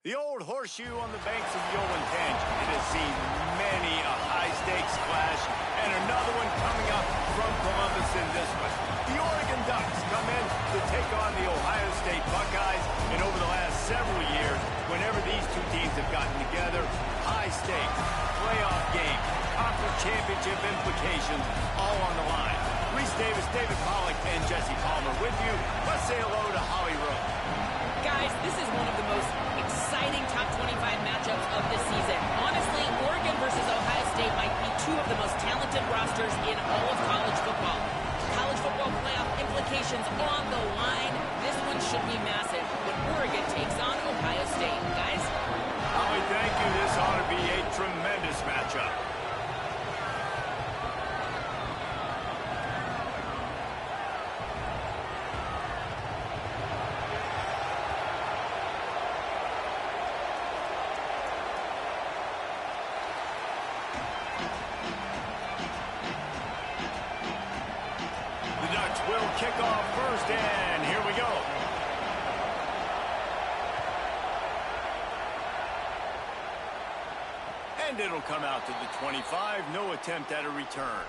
The old horseshoe on the banks of the Olentangy. It has seen many a high-stakes clash, and another one coming up from Columbus in this one. The Oregon Ducks come in to take on the Ohio State Buckeyes, and over the last several years, whenever these two teams have gotten together, high-stakes, playoff game, conference championship implications, all on the line. Reese Davis, David Pollack, and Jesse Palmer with you. Let's say hello to Holly Rowe. Guys, this is one of the most exciting top 25 matchups of this season. Honestly, Oregon versus Ohio State might be two of the most talented rosters in all of college football. College football playoff implications on the line. This one should be massive when Oregon takes on Ohio State. Guys? Holly, thank you. This ought to be a tremendous matchup. Will kick off first, and here we go. And it'll come out to the 25. No attempt at a return.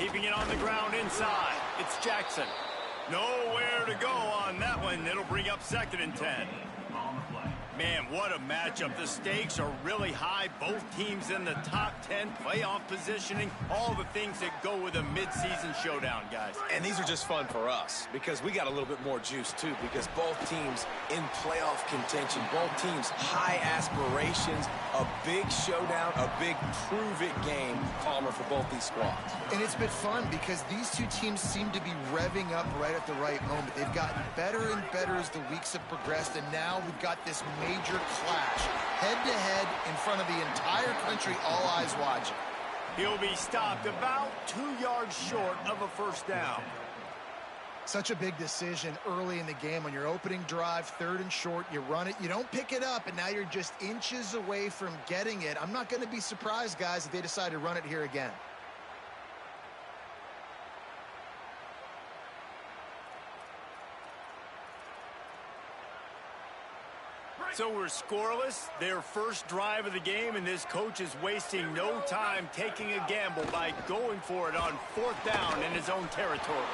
Keeping it on the ground inside. It's Jackson. Nowhere to go on that one. It'll bring up 2nd and 10. Man, what a matchup. The stakes are really high. Both teams in the top 10 playoff positioning. All the things that go with a midseason showdown, guys. And these are just fun for us because we got a little bit more juice, too, because both teams in playoff contention, both teams high aspirations, a big showdown, a big prove-it game, Palmer, for both these squads. And it's been fun because these two teams seem to be revving up right at the right moment. They've gotten better and better as the weeks have progressed, and now we've got this major clash, head-to-head in front of the entire country, all eyes watching. He'll be stopped about 2 yards short of a first down. Such a big decision early in the game. On your opening drive, 3rd and short, you run it, you don't pick it up, and now you're just inches away from getting it. I'm not going to be surprised, guys, if they decide to run it here again. So we're scoreless, their first drive of the game, and this coach is wasting no time taking a gamble by going for it on 4th down in his own territory.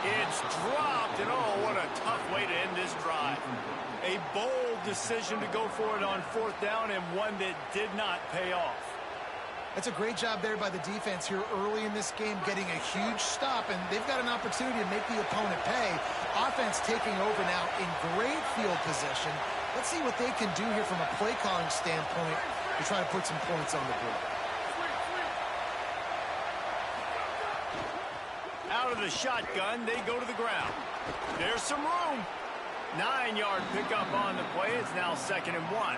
It's dropped, and oh, what a tough way to end this drive. A bold decision to go for it on 4th down, and one that did not pay off. That's a great job there by the defense here early in this game, getting a huge stop, and they've got an opportunity to make the opponent pay. Offense taking over now in great field position. Let's see what they can do here from a play calling standpoint to try to put some points on the board. Out of the shotgun, they go to the ground. There's some room. 9-yard pickup on the play. It's now 2nd and 1.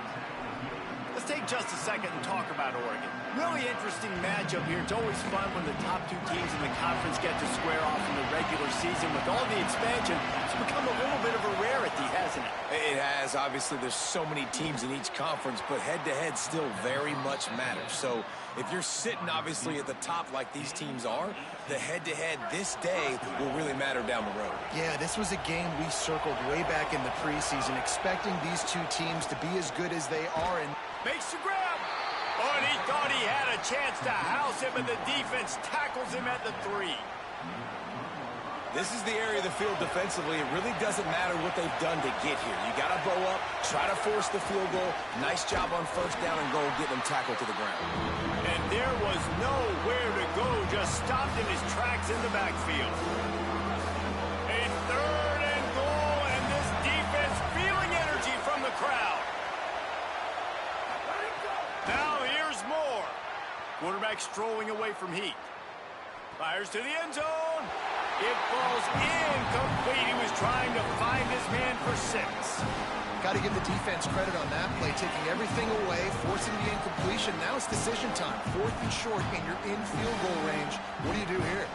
Let's take just a second and talk about Oregon. Really interesting matchup here. It's always fun when the top two teams in the conference get to square off in the regular season. With all the expansion, it's become a little bit of a rarity, hasn't it? It has. Obviously, there's so many teams in each conference, but head-to-head still very much matters. So if you're sitting, obviously, at the top like these teams are, the head-to-head this day will really matter down the road. Yeah, this was a game we circled way back in the preseason, expecting these two teams to be as good as they are. And makes the grab. Oh, and he thought he had a chance to house him, and the defense tackles him at the 3. This is the area of the field defensively. It really doesn't matter what they've done to get here. You got to bow up, try to force the field goal. Nice job on 1st down and goal, getting them tackled to the ground. And there was nowhere to go, just stopped in his tracks in the backfield. A 3rd and goal, and this defense feeling energy from the crowd. Now here's more. Quarterback strolling away from heat. Fires to the end zone. It falls incomplete. He was trying to find his man for 6. Got to give the defense credit on that play, taking everything away, forcing the incompletion. Now it's decision time. 4th and short, and you're in field goal range. What do you do here?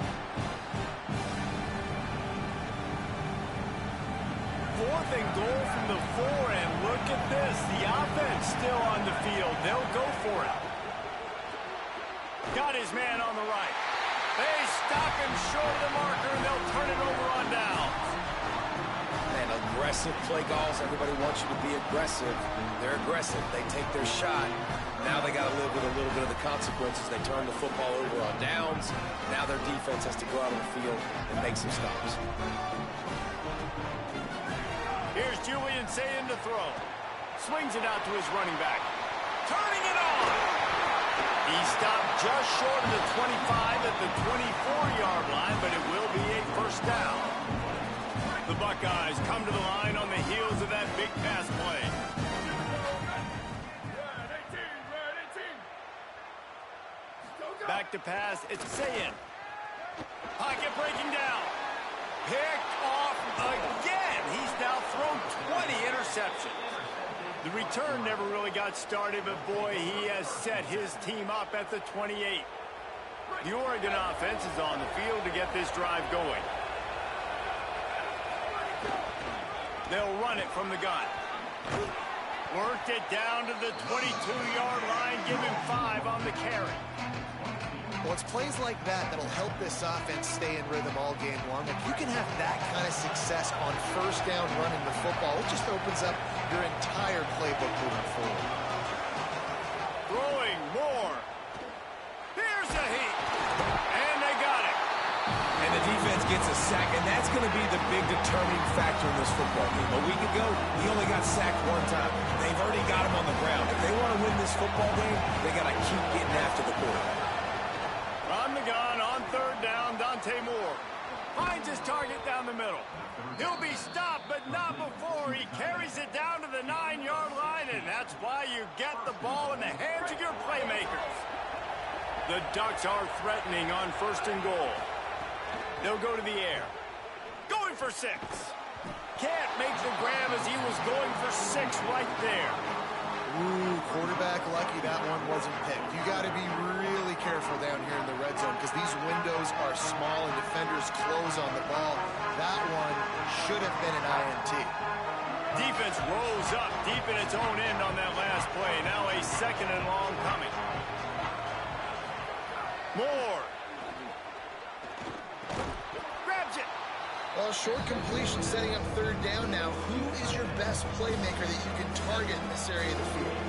4th and goal from the 4, and look at this. The offense still on the field. They'll go for it. Got his man on the right. They stop him short of the marker, and they'll turn it over on downs. Man, aggressive play calls. Everybody wants you to be aggressive. They're aggressive. They take their shot. Now they got to live with a little bit of the consequences. They turn the football over on downs. Now their defense has to go out on the field and make some stops. Here's Julian Sayin to throw. Swings it out to his running back. Turning it on. He stopped just short of the 25 at the 24-yard line, but it will be a first down. The Buckeyes come to the line on the heels of that big pass play. Back to pass, it's Sayin. Pocket breaking down. Picked off again. He's now thrown 20 interceptions. The return never really got started, but boy, he has set his team up at the 28. The Oregon offense is on the field to get this drive going. They'll run it from the gun. Worked it down to the 22-yard line, give him 5 on the carry. Well, it's plays like that that'll help this offense stay in rhythm all game long. If you can have that kind of success on first down running the football, it just opens up your entire playbook moving forward. Throwing more. Here's a heat. And they got it. And the defense gets a sack, and that's going to be the big determining factor in this football game. A week ago, he only got sacked 1 time. They've already got him on the ground. If they want to win this football game, they got to keep getting after the quarterback. From the gun on 3rd down, Dante Moore finds his target down the middle. He'll be stopped, but not before he carries it down to the 9-yard line, and that's why you get the ball in the hands of your playmakers. The Ducks are threatening on 1st and goal. They'll go to the air. Going for 6. Can't make the grab as he was going for 6 right there. Ooh, quarterback lucky that one wasn't picked. You got to be really careful down here in the red zone because these windows are small and defenders close on the ball. That one should have been an INT. Defense rose up deep in its own end on that last play. Now a 2nd and long coming. Moore. Grabs it. Well, short completion setting up 3rd down now. Who is your best playmaker that you can target in this area of the field?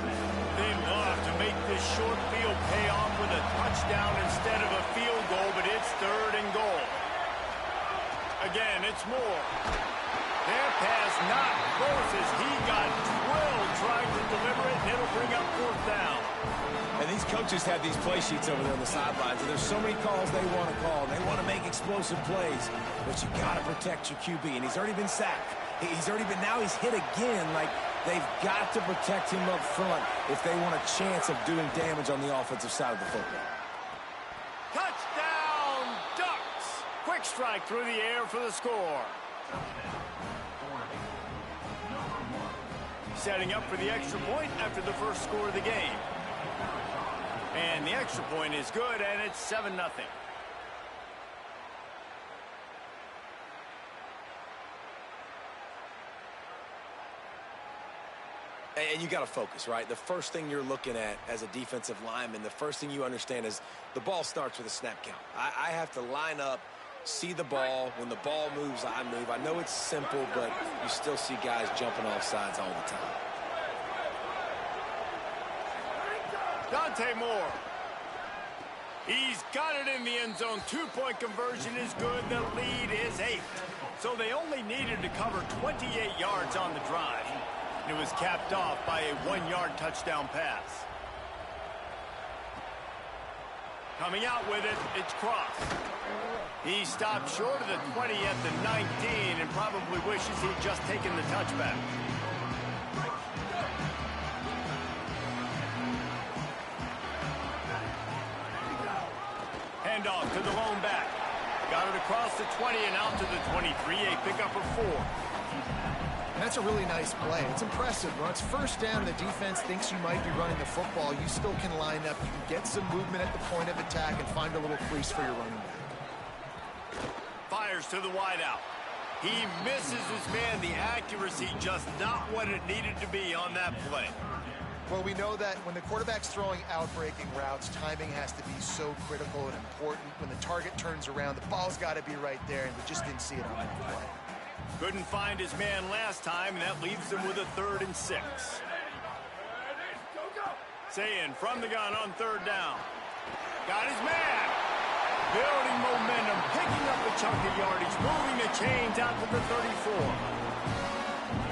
They'd love to make this short field pay off with a touchdown instead of a field goal, but it's 3rd and goal. Again, it's Moore. Their pass not close as he got drilled trying to deliver it, and it'll bring up 4th down. And these coaches have these play sheets over there on the sidelines, and there's so many calls they want to call. They want to make explosive plays, but you got to protect your QB, and he's already been sacked. Now he's hit again. Like, they've got to protect him up front if they want a chance of doing damage on the offensive side of the football. Touchdown, Ducks! Quick strike through the air for the score. Setting up for the extra point after the first score of the game. And the extra point is good, and it's 7-0. And you got to focus, right? The first thing you're looking at as a defensive lineman, the first thing you understand is the ball starts with a snap count. I have to line up, see the ball. When the ball moves, I move. I know it's simple, but you still see guys jumping off sides all the time. Dante Moore. He's got it in the end zone. 2-point conversion is good. The lead is 8. So they only needed to cover 28 yards on the drive. It was capped off by a 1-yard touchdown pass. Coming out with it, it's Cross. He stopped short of the 20 at the 19 and probably wishes he'd just taken the touchback. Handoff to the lone back. Got it across the 20 and out to the 23. A pickup of 4. And that's a really nice play. It's impressive. When it's first down, the defense thinks you might be running the football. You still can line up. You can get some movement at the point of attack and find a little crease for your running back. Fires to the wideout. He misses his man. The accuracy just not what it needed to be on that play. Well, we know that when the quarterback's throwing out-breaking routes, timing has to be so critical and important. When the target turns around, the ball's got to be right there, and we just didn't see it on that play. Couldn't find his man last time, and that leaves him with a 3rd and 6. Saying from the gun on 3rd down. Got his man. Building momentum, picking up a chunk of yardage, moving the chains out to the 34.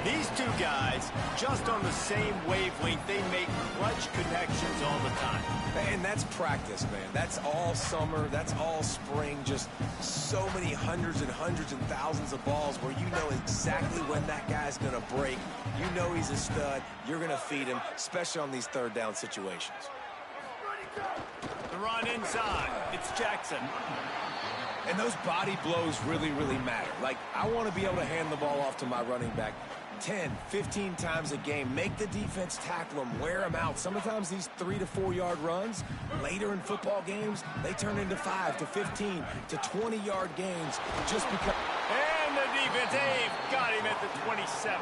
These two guys, just on the same wavelength, they make clutch connections all the time. And that's practice, man. That's all summer. That's all spring. Just so many hundreds and thousands of balls where you know exactly when that guy's going to break. You know he's a stud. You're going to feed him, especially on these 3rd down situations. The run inside. It's Jackson. And those body blows really, really matter. Like, I want to be able to hand the ball off to my running back 10, 15 times a game. Make the defense tackle them, wear them out. Sometimes these 3 to 4 yard runs, later in football games, they turn into 5 to 15 to 20 yard gains just because. And the defense, they've got him at the 27.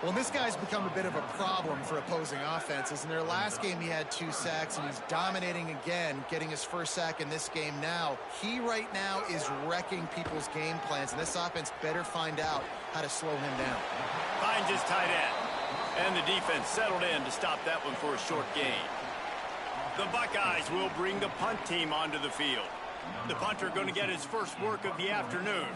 Well, this guy's become a bit of a problem for opposing offenses. In their last game, he had 2 sacks, and he's dominating again, getting his 1st sack in this game now. He right now is wrecking people's game plans, and this offense better find out how to slow him down. Finds his tight end. And the defense settled in to stop that one for a short gain. The Buckeyes will bring the punt team onto the field. The punter going to get his first work of the afternoon.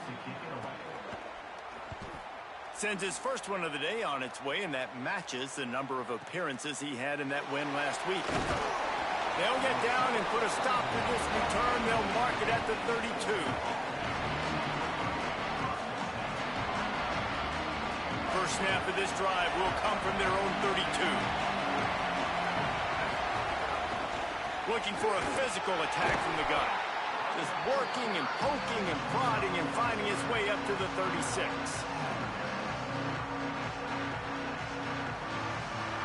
Sends his first one of the day on its way, and that matches the number of appearances he had in that win last week. They'll get down and put a stop to this return. They'll mark it at the 32. First snap of this drive will come from their own 32. Looking for a physical attack from the gun. Just working and poking and prodding and finding his way up to the 36.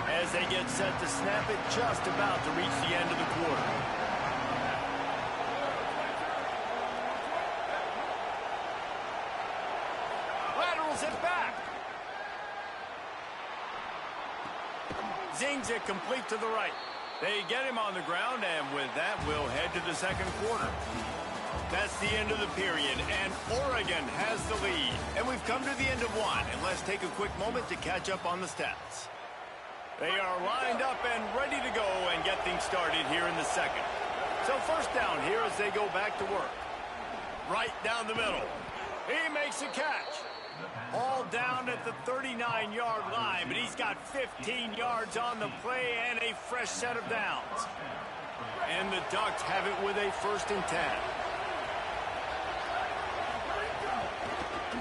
As they get set to snap it, just about to reach the end of the quarter. Laterals it back. Zings it complete to the right. They get him on the ground, and with that, we'll head to the 2nd quarter. That's the end of the period, and Oregon has the lead. And we've come to the end of one, and let's take a quick moment to catch up on the stats. They are lined up and ready to go and get things started here in the 2nd. So first down here as they go back to work. Right down the middle. He makes a catch. All down at the 39-yard line, but he's got 15 yards on the play and a fresh set of downs. And the Ducks have it with a 1st and 10.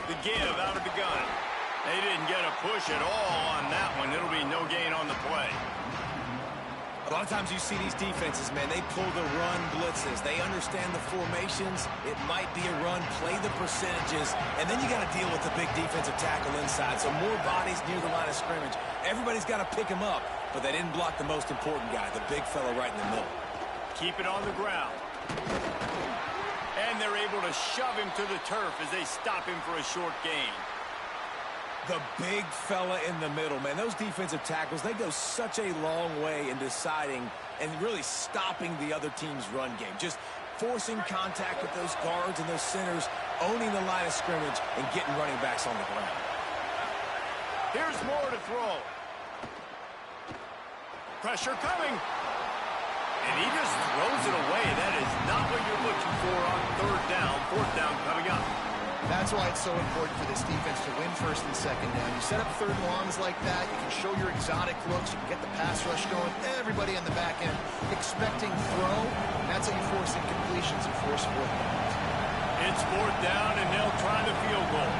The give out of the gun. They didn't get a push at all on that one. It'll be no gain on the play. A lot of times you see these defenses, man, they pull the run blitzes. They understand the formations. It might be a run, play the percentages, and then you got to deal with the big defensive tackle inside. So more bodies near the line of scrimmage. Everybody's got to pick him up, but they didn't block the most important guy, the big fella right in the middle. Keep it on the ground. And they're able to shove him to the turf as they stop him for a short gain. The big fella in the middle, man. Those defensive tackles, they go such a long way in deciding and really stopping the other team's run game. Just forcing contact with those guards and those centers, owning the line of scrimmage, and getting running backs on the ground. Here's more to throw. Pressure coming. And he just throws it away. That is not what you're looking for on 3rd down. 4th down coming up. That's why it's so important for this defense to win 1st and 2nd down. You set up 3rd and longs like that, you can show your exotic looks, you can get the pass rush going, everybody on the back end expecting throw, and that's how you force incompletions and force 4th downs. It's 4th down, and they'll try the field goal.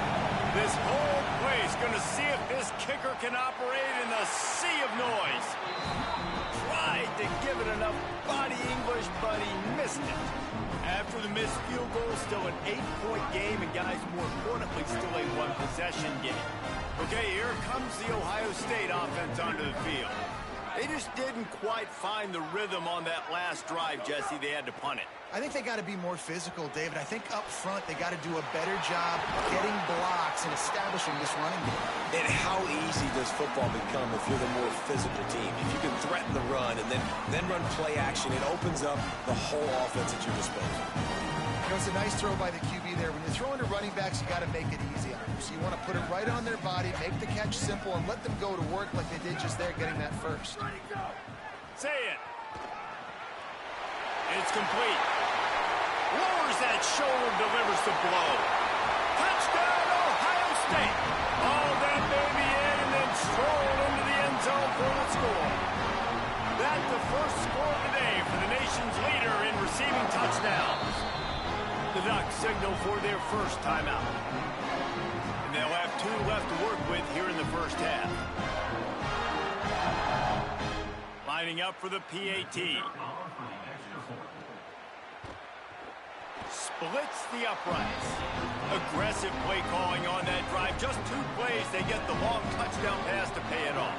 This whole place going to see if this kicker can operate in the sea of noise. Tried to give it enough body English, but he missed it. After the missed field goal, still an 8-point game, and guys, more importantly, still a 1-possession game. Okay, here comes the Ohio State offense onto the field. They just didn't quite find the rhythm on that last drive, Jesse. They had to punt it. I think they got to be more physical, David. I think up front they got to do a better job getting blocks and establishing this running game. And how easy does football become if you're the more physical team? If you can threaten the run and then run play action, it opens up the whole offense at your disposal. You know, it's a nice throw by the QB there. When you're throwing to running backs, you got to make it easy on them. So you want to put it right on their body, make the catch simple, and let them go to work like they did just there, getting that first. Say it. It's complete. Lowers that shoulder, delivers the blow. Touchdown, Ohio State. All that baby in and then strolled into the end zone for the score. That's the first score of the day for the nation's leader in receiving touchdowns. The Ducks signal for their first timeout. And they'll have 2 left to work with here in the first half. Lining up for the PAT. Splits the uprights. Aggressive play calling on that drive. Just 2 plays, they get the long touchdown pass to pay it off.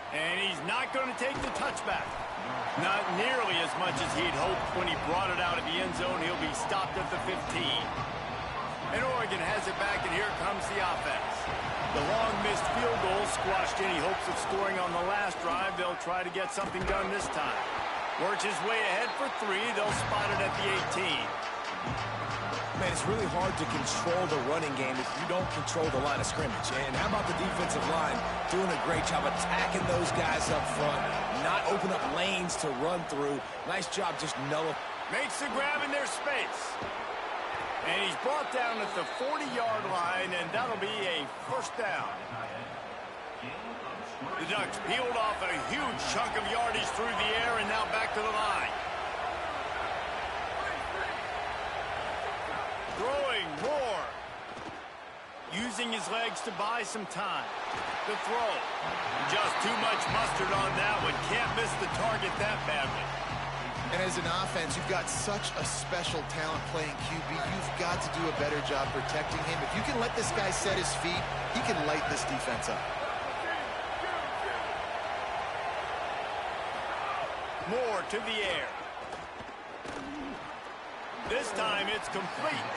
And he's not going to take the touchback. Not nearly as much as he'd hoped when he brought it out of the end zone. He'll be stopped at the 15. And Oregon has it back, and here comes the offense. The long missed field goal squashed any hopes of scoring on the last drive. They'll try to get something done this time. Works his way ahead for 3. They'll spot it at the 18. Man, it's really hard to control the running game if you don't control the line of scrimmage. And how about the defensive line doing a great job attacking those guys up front, not open up lanes to run through. Nice job just nullifying. Makes the grab in their space. And he's brought down at the 40-yard line, and that'll be a first down. The Ducks peeled off a huge chunk of yardage through the air and now back to the line. Throwing more. Using his legs to buy some time. The throw. Just too much mustard on that one. Can't miss the target that badly. And as an offense, you've got such a special talent playing QB. You've got to do a better job protecting him. If you can let this guy set his feet, he can light this defense up. Moore to the air. This time it's complete.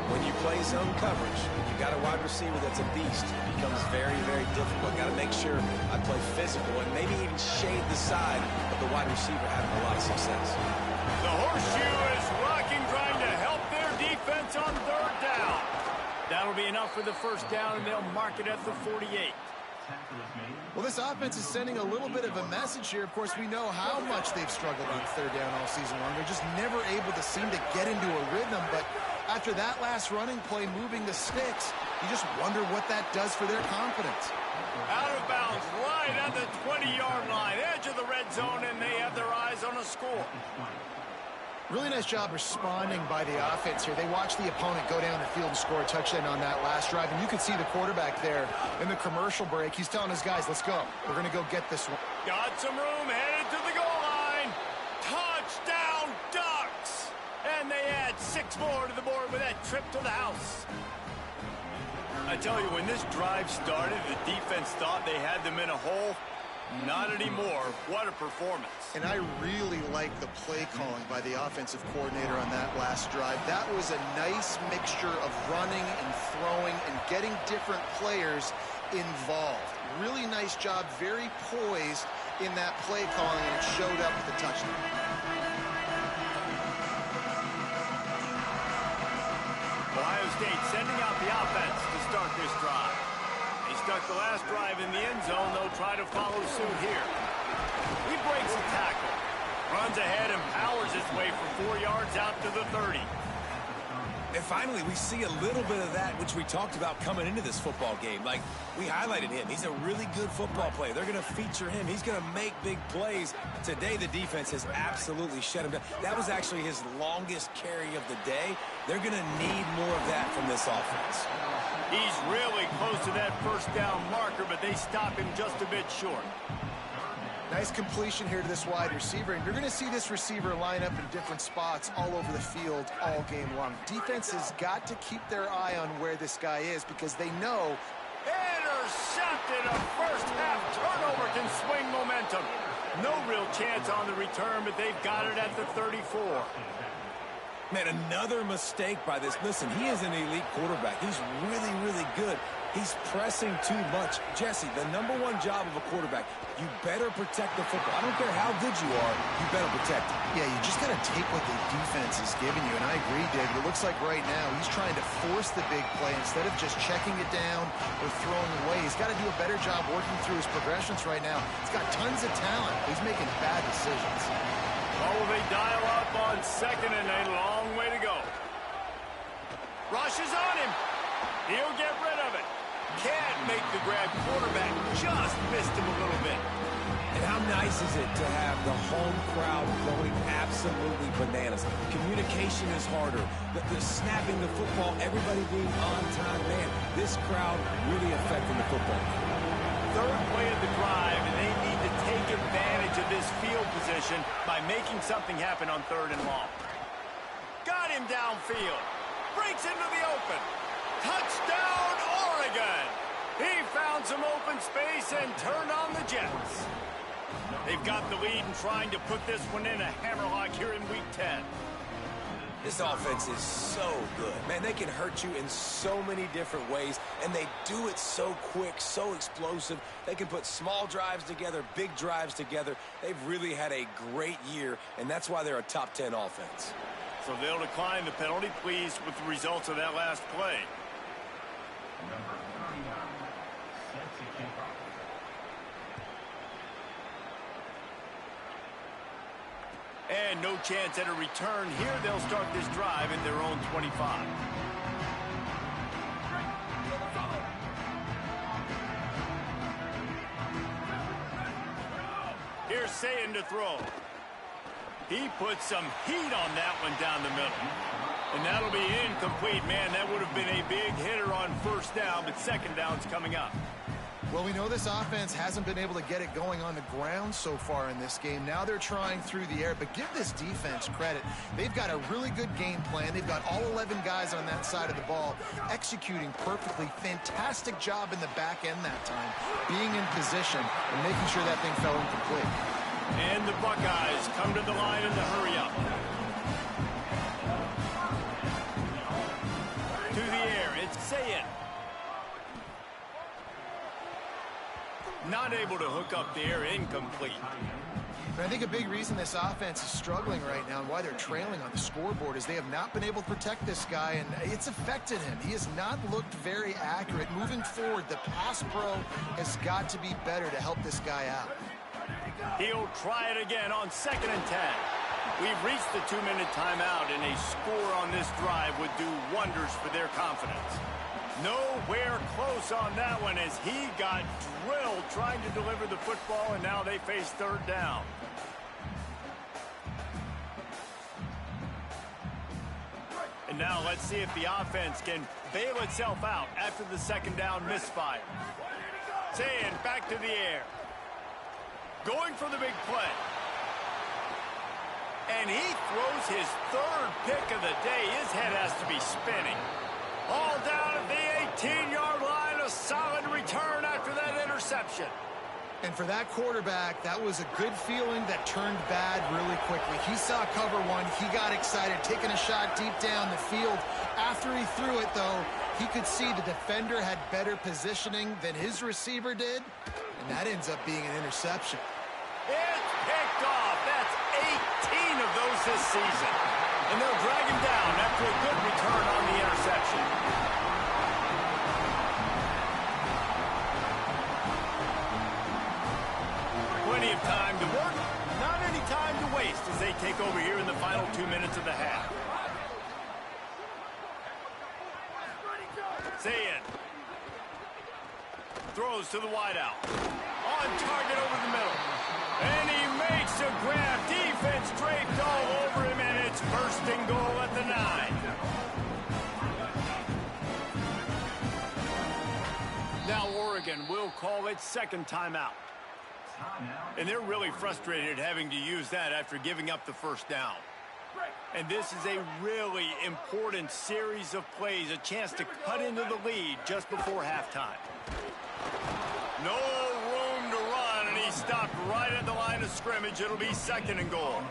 When you play zone coverage, you got a wide receiver that's a beast. It becomes very, very difficult. Got to make sure I play physical and maybe even shade the side of the wide receiver having a lot of success. The horseshoe is rocking, trying to help their defense on 3rd down. That'll be enough for the first down, and they'll mark it at the 48. Well, this offense is sending a little bit of a message here. Of course, we know how much they've struggled on 3rd down all season long. They're just never able to seem to get into a rhythm, but after that last running play moving the sticks, you just wonder what that does for their confidence. Out of bounds, right at the 20-yard line, edge of the red zone, and they have their eyes on a score. Really nice job responding by the offense here. They watched the opponent go down the field and score a touchdown on that last drive, and you could see the quarterback there in the commercial break. He's telling his guys, let's go. We're going to go get this one. Got some room, headed to the goal line. Touchdown, Ducks! And they add 6 more to the board with that trip to the house. I tell you, when this drive started, the defense thought they had them in a hole. Not anymore. What a performance. And I really like the play calling by the offensive coordinator on that last drive. That was a nice mixture of running and throwing and getting different players involved. Really nice job, very poised in that play calling, and it showed up with the touchdown. Ohio State sending out the offense to start this drive. They stuck the last drive in the end zone. They'll try to follow suit here. He breaks a tackle. Runs ahead and powers his way for 4 yards out to the 30. And finally, we see a little bit of that, which we talked about coming into this football game. Like, we highlighted him. He's a really good football player. They're going to feature him. He's going to make big plays. Today, the defense has absolutely shut him down. That was actually his longest carry of the day. They're going to need more of that from this offense. He's really close to that first down marker, but they stop him just a bit short. Nice completion here to this wide receiver, and you're going to see this receiver line up in different spots all over the field all game long. Defense has got to keep their eye on where this guy is because they know. Intercepted. A first half turnover can swing momentum. No real chance on the return, but they've got it at the 34. Man, another mistake by this. Listen, he is an elite quarterback. He's really, really good. He's pressing too much. Jesse, the #1 job of a quarterback, you better protect the football. I don't care how good you are, you better protect it. Yeah, you just got to take what the defense is giving you, and I agree, David. It looks like right now he's trying to force the big play instead of just checking it down or throwing away. He's got to do a better job working through his progressions right now. He's got tons of talent. He's making bad decisions. Oh, they dial up on second and a long way to go. Rush is on him. He'll get rid of it. Can't make the grab. Quarterback just missed him a little bit. And how nice is it to have the home crowd going absolutely bananas? Communication is harder. The snapping the football, everybody being on time. Man, this crowd really affecting the football. Third play of the drive, and they need to take advantage of this field position by making something happen on 3rd and long. Got him downfield. Breaks into the open. Touchdown, Oregon! He found some open space and turned on the Jets. They've got the lead and trying to put this one in a hammerlock here in Week 10. This offense is so good. Man, they can hurt you in so many different ways, and they do it so quick, so explosive. They can put small drives together, big drives together. They've really had a great year, and that's why they're a top 10 offense. So they'll decline the penalty, pleased with the results of that last play. Number 39, sets a kickoff. And no chance at a return here. They'll start this drive in their own 25. Here's Sayin to throw. He put some heat on that one down the middle. And that'll be incomplete. Man, that would have been a big hitter on 1st down, but 2nd down's coming up. Well, we know this offense hasn't been able to get it going on the ground so far in this game. Now they're trying through the air, but give this defense credit. They've got a really good game plan. They've got all 11 guys on that side of the ball executing perfectly. Fantastic job in the back end that time, being in position and making sure that thing fell incomplete. And the Buckeyes come to the line in the hurry-up. To the air, it's Sayin. Not able to hook up the air, incomplete. But I think a big reason this offense is struggling right now and why they're trailing on the scoreboard is they have not been able to protect this guy, and it's affected him. He has not looked very accurate. Moving forward, the pass pro has got to be better to help this guy out. He'll try it again on 2nd and 10. We've reached the 2-minute timeout, and a score on this drive would do wonders for their confidence. Nowhere close on that one as he got drilled trying to deliver the football, and now they face 3rd down. And now let's see if the offense can bail itself out after the 2nd down misfire. Sayin back to the air. Going for the big play. And he throws his 3rd pick of the day. His head has to be spinning. All down at the 18-yard line. A solid return after that interception. And for that quarterback, that was a good feeling that turned bad really quickly. He saw cover one. He got excited, taking a shot deep down the field. After he threw it, though, he could see the defender had better positioning than his receiver did, and that ends up being an interception. It's picked off. That's 18 of those this season. And they'll drag him down after a good return on the interception. Plenty of time to work, not any time to waste as they take over here in the final 2 minutes of the half. Sayin throws to the wideout. On target over the middle. And he makes a grab. Defense draped all over him, and it's 1st and goal at the 9. Now Oregon will call its 2nd timeout. And they're really frustrated having to use that after giving up the first down. And this is a really important series of plays, a chance to cut into the lead just before halftime. No room to run, and he stopped right at the line of scrimmage. It'll be 2nd and goal.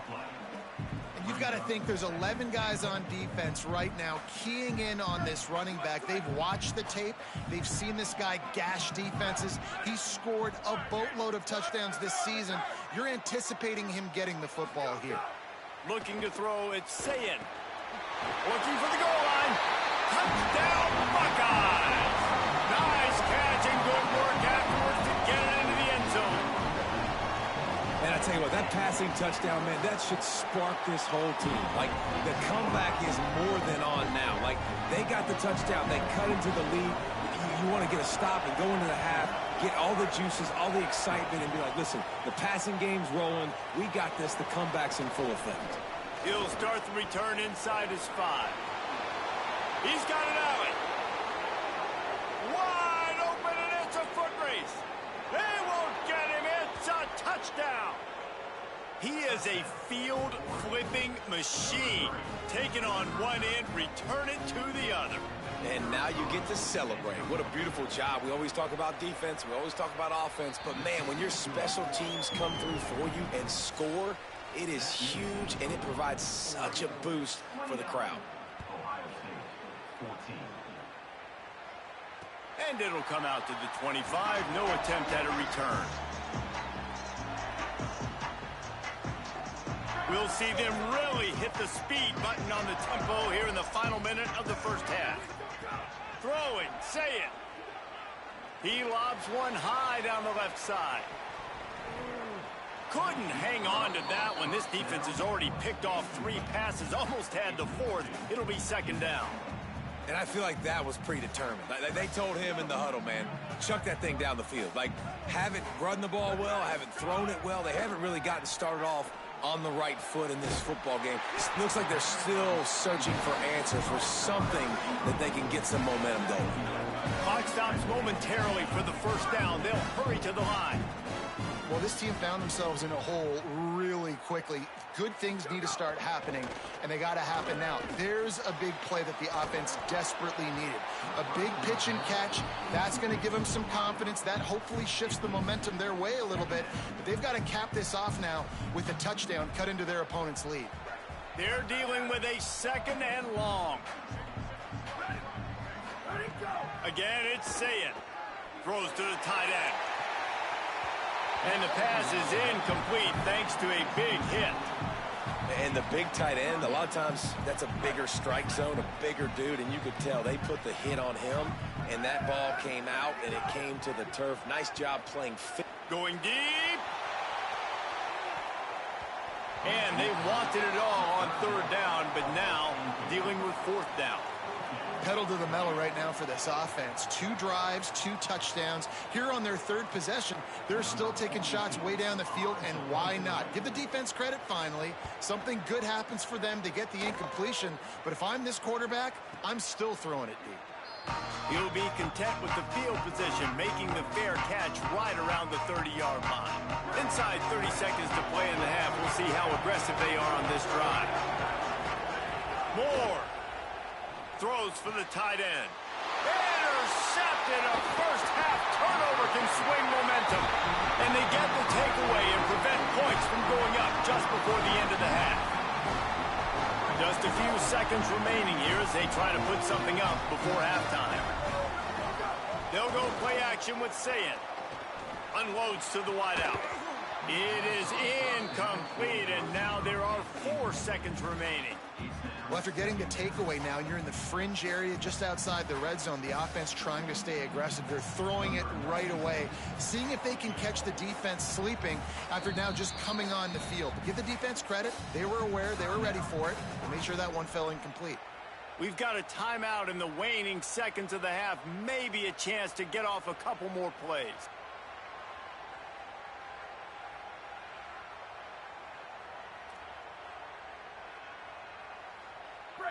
And you've got to think there's 11 guys on defense right now keying in on this running back. They've watched the tape. They've seen this guy gash defenses. He's scored a boatload of touchdowns this season. You're anticipating him getting the football here. Looking to throw, it's Sayin. Looking for the goal line. Touchdown, Buckeyes! Nice catch and good work afterwards to get it into the end zone. And I tell you what, that passing touchdown, man, that should spark this whole team. Like, the comeback is more than on now. Like, they got the touchdown. They cut into the lead. You want to get a stop and go into the half, get all the juices, all the excitement, and be like, listen, the passing game's rolling. We got this. The comeback's in full effect. He'll start the return inside his 5. He's got an alley. Wide open, and it's a foot race. They won't get him. It's a touchdown. He is a field-flipping machine. Taking on one end, return it to the other. And now you get to celebrate. What a beautiful job. We always talk about defense. We always talk about offense. But, man, when your special teams come through for you and score, it is huge, and it provides such a boost for the crowd. Ohio State, 14. And it'll come out to the 25. No attempt at a return. We'll see them really hit the speed button on the tempo here in the final minute of the first half. Throwing, say it. He lobs one high down the left side. Couldn't hang on to that one. This defense has already picked off 3 passes, almost had the 4th. It'll be 2nd down. And I feel like that was predetermined. They told him in the huddle, man, chuck that thing down the field. Like, haven't run the ball well, haven't thrown it well. They haven't really gotten started off on the right foot in this football game. It looks like they're still searching for answers, for something that they can get some momentum going. Clock stops momentarily for the first down. They'll hurry to the line. Well, this team found themselves in a hole really quickly. Good things need to start happening, and they got to happen now. There's a big play that the offense desperately needed. A big pitch and catch. That's going to give them some confidence. That hopefully shifts the momentum their way a little bit. But they've got to cap this off now with a touchdown cut into their opponent's lead. They're dealing with a 2nd and long. Again, it's Sayin. Throws to the tight end. And the pass is incomplete thanks to a big hit. And the big tight end, a lot of times that's a bigger strike zone, a bigger dude, and you could tell they put the hit on him, and that ball came out, and it came to the turf. Nice job playing fit. Going deep. And they wanted it all on 3rd down, but now dealing with 4th down. Pedal to the metal right now for this offense. 2 drives, 2 touchdowns. Here on their 3rd possession, they're still taking shots way down the field, and why not? Give the defense credit finally. Something good happens for them to get the incompletion, but if I'm this quarterback, I'm still throwing it deep. He'll be content with the field position, making the fair catch right around the 30-yard line. Inside 30 seconds to play in the half, we'll see how aggressive they are on this drive. Moore throws for the tight end. Intercepted. A first-half turnover can swing momentum. And they get the takeaway and prevent points from going up just before the end of the half. Just a few seconds remaining here as they try to put something up before halftime. They'll go play action with Sayin. Unloads to the wideout. It is incomplete, and now there are 4 seconds remaining. Well, after getting the takeaway now, you're in the fringe area just outside the red zone. The offense trying to stay aggressive. They're throwing it right away, seeing if they can catch the defense sleeping after now just coming on the field. Give the defense credit. They were aware. They were ready for it. Make sure that one fell incomplete. We've got a timeout in the waning seconds of the half. Maybe a chance to get off a couple more plays.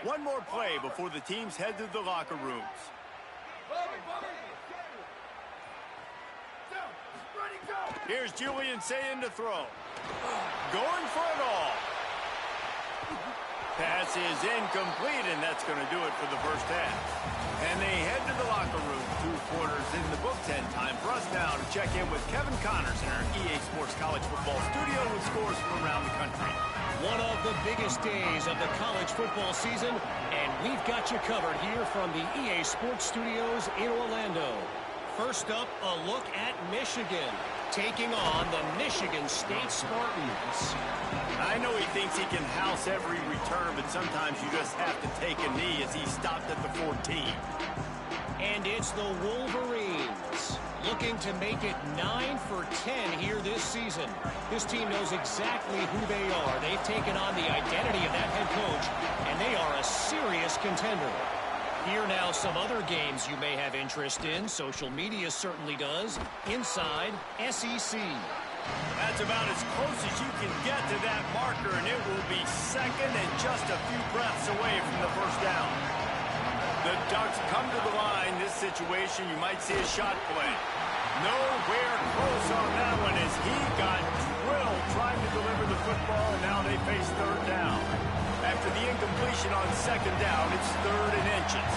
One more play before the teams head to the locker rooms. Here's Julian saying to throw. Going for it all. Pass is incomplete, and that's going to do it for the first half. And they head to the locker room. 2 quarters in the books, and time for us now to check in with Kevin Connors in our EA Sports College Football studio with scores from around the country. One of the biggest days of the college football season, and we've got you covered here from the EA Sports Studios in Orlando. First up, a look at Michigan, taking on the Michigan State Spartans. I know he thinks he can house every return, but sometimes you just have to take a knee as he stopped at the 14. And it's the Wolverines, looking to make it 9 for 10 here this season. This team knows exactly who they are. They've taken on the identity of that head coach, and they are a serious contender. Here now some other games you may have interest in. Social media certainly does. Inside SEC. That's about as close as you can get to that marker, and it will be second and just a few breaths away from the first down. The Ducks come to the line. This situation, you might see a shot play. Nowhere close on that one as he got drilled trying to deliver the football, and now they face third down. After the incompletion on second down, it's 3rd and inches.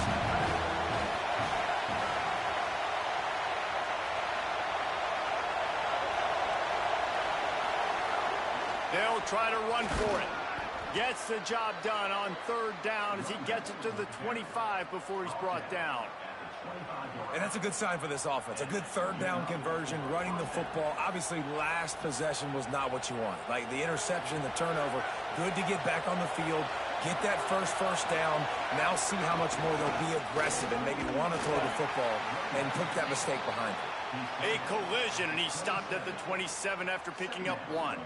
They'll try to run for it. Gets the job done on 3rd down as he gets it to the 25 before he's brought down. And that's a good sign for this offense. A good 3rd down conversion, running the football. Obviously, last possession was not what you want. Like the interception, the turnover, good to get back on the field, get that first down. Now see how much more they'll be aggressive and maybe want to throw the football and put that mistake behind them. A collision, and he stopped at the 27 after picking up 1.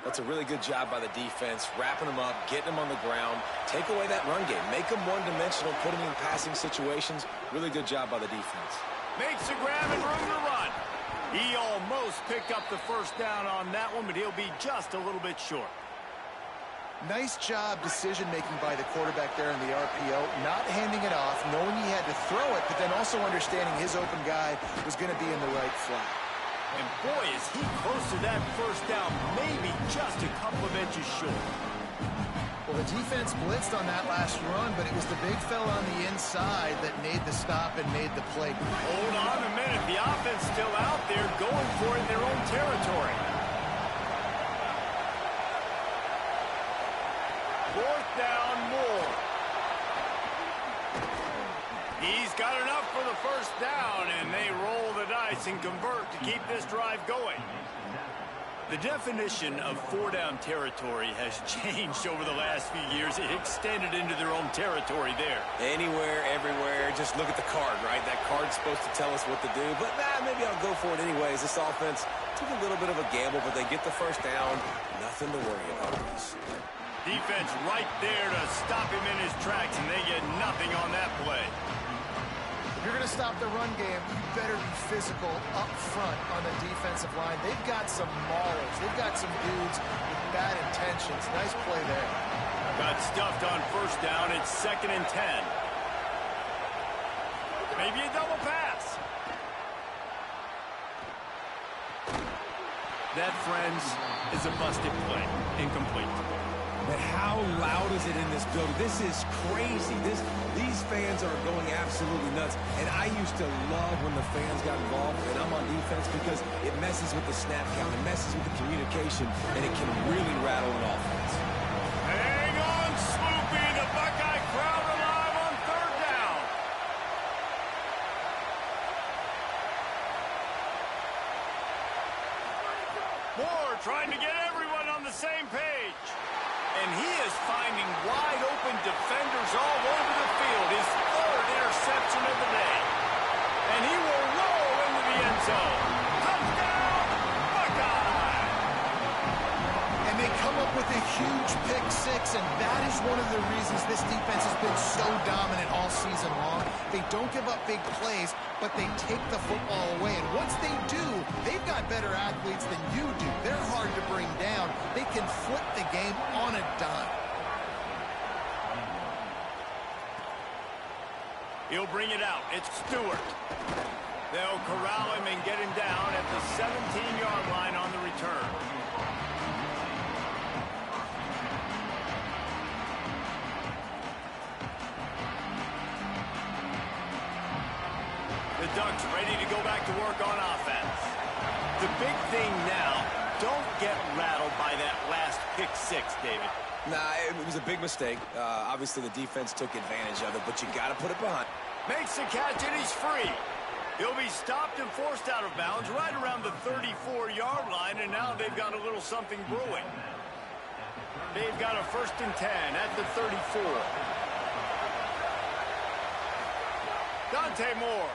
That's a really good job by the defense, wrapping them up, getting them on the ground, take away that run game, make them one-dimensional, put them in passing situations. Really good job by the defense. Makes a grab and room to run. He almost picked up the first down on that one, but he'll be just a little bit short. Nice job decision-making by the quarterback there in the RPO, not handing it off, knowing he had to throw it, but then also understanding his open guy was going to be in the right flat. And boy, is he close to that first down, maybe just a couple of inches short. Well, the defense blitzed on that last run, but it was the big fella on the inside that made the stop and made the play. Hold on a minute. The offense still out there going for it in their own territory. 4th down, more. He's got enough for the first down, and they roll the dice and convert to keep this drive going. The definition of 4-down territory has changed over the last few years. It extended into their own territory there. Anywhere, everywhere, just look at the card, right? That card's supposed to tell us what to do, but maybe I'll go for it anyways. This offense took a little bit of a gamble, but they get the first down. Nothing to worry about. Defense right there to stop him in his tracks, and they get nothing on that play. If you're going to stop the run game, you better be physical up front on the defensive line. They've got some maulers. They've got some dudes with bad intentions. Nice play there. Got stuffed on first down. It's 2nd and 10. Maybe a double pass. That, friends, is a busted play. Incomplete. But how loud is it in this building? This is crazy. These fans are going absolutely nuts. And I used to love when the fans got involved, and I'm on defense because it messes with the snap count, it messes with the communication, and it can really rattle an offense. Hang on, Sloopy. The Buckeye crowd alive on 3rd down. Moore trying to get everyone on the same page. And he is finding wide-open defenders all over the field. His 3rd interception of the day. And he will roll into the end zone. Touchdown, Buckeye! And they come up with a huge pick 6, and that is one of the reasons this defense has been so dominant all season long. They don't give up big plays, but they take the football away. And once they do, they've got better athletes than you do. They're hard to bring down. They can flip the game on a dime. He'll bring it out. It's Stewart. They'll corral him and get him down at the 17-yard line on the return. The Ducks ready to go back to work on offense. The big thing now, don't get rattled by that last pick six, David. Nah, it was a big mistake. Obviously, the defense took advantage of it, but you got to put it behind. Makes the catch, and he's free. He'll be stopped and forced out of bounds right around the 34-yard line, and now they've got a little something brewing. They've got a 1st and 10 at the 34. Dante Moore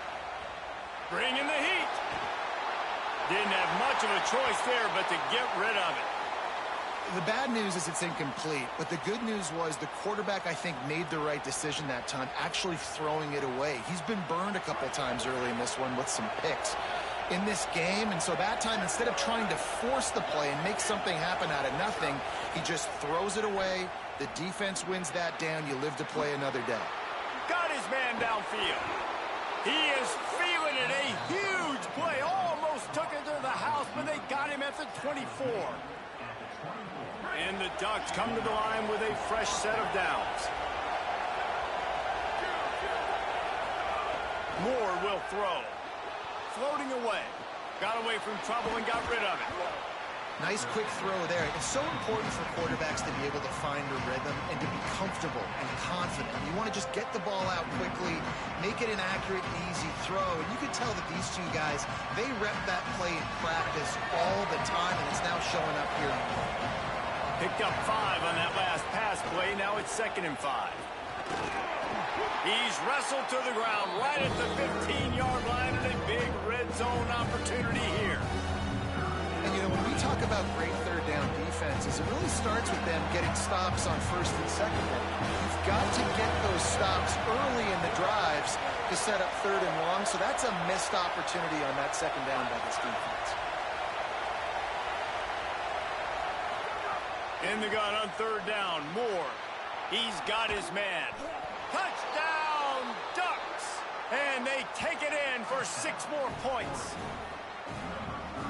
bringing the heat. Didn't have much of a choice there but to get rid of it. The bad news is it's incomplete, but the good news was the quarterback, I think, made the right decision that time, actually throwing it away. He's been burned a couple times early in this one with some picks in this game, and so that time, instead of trying to force the play and make something happen out of nothing, he just throws it away. The defense wins that down. You live to play another day. Got his man downfield. He is feeling it. A huge play. Almost took it to the house, but they got him at the 24. And the Ducks come to the line with a fresh set of downs. Moore will throw. Floating away. Got away from trouble and got rid of it. Nice quick throw there. It's so important for quarterbacks to be able to find a rhythm and to be comfortable and confident. You want to just get the ball out quickly, make it an accurate and easy throw. And you can tell that these two guys, they rep that play in practice all the time, and it's now showing up here. Picked up 5 on that last pass play. Now it's 2nd and 5. He's wrestled to the ground right at the 15-yard line, and a big red zone opportunity here. And, you know, when we talk about great third down defenses, it really starts with them getting stops on 1st and 2nd down. You've got to get those stops early in the drives to set up 3rd and long, so that's a missed opportunity on that 2nd down by this defense. In the gun on 3rd down, Moore. He's got his man. Touchdown, Ducks! And they take it in for 6 more points.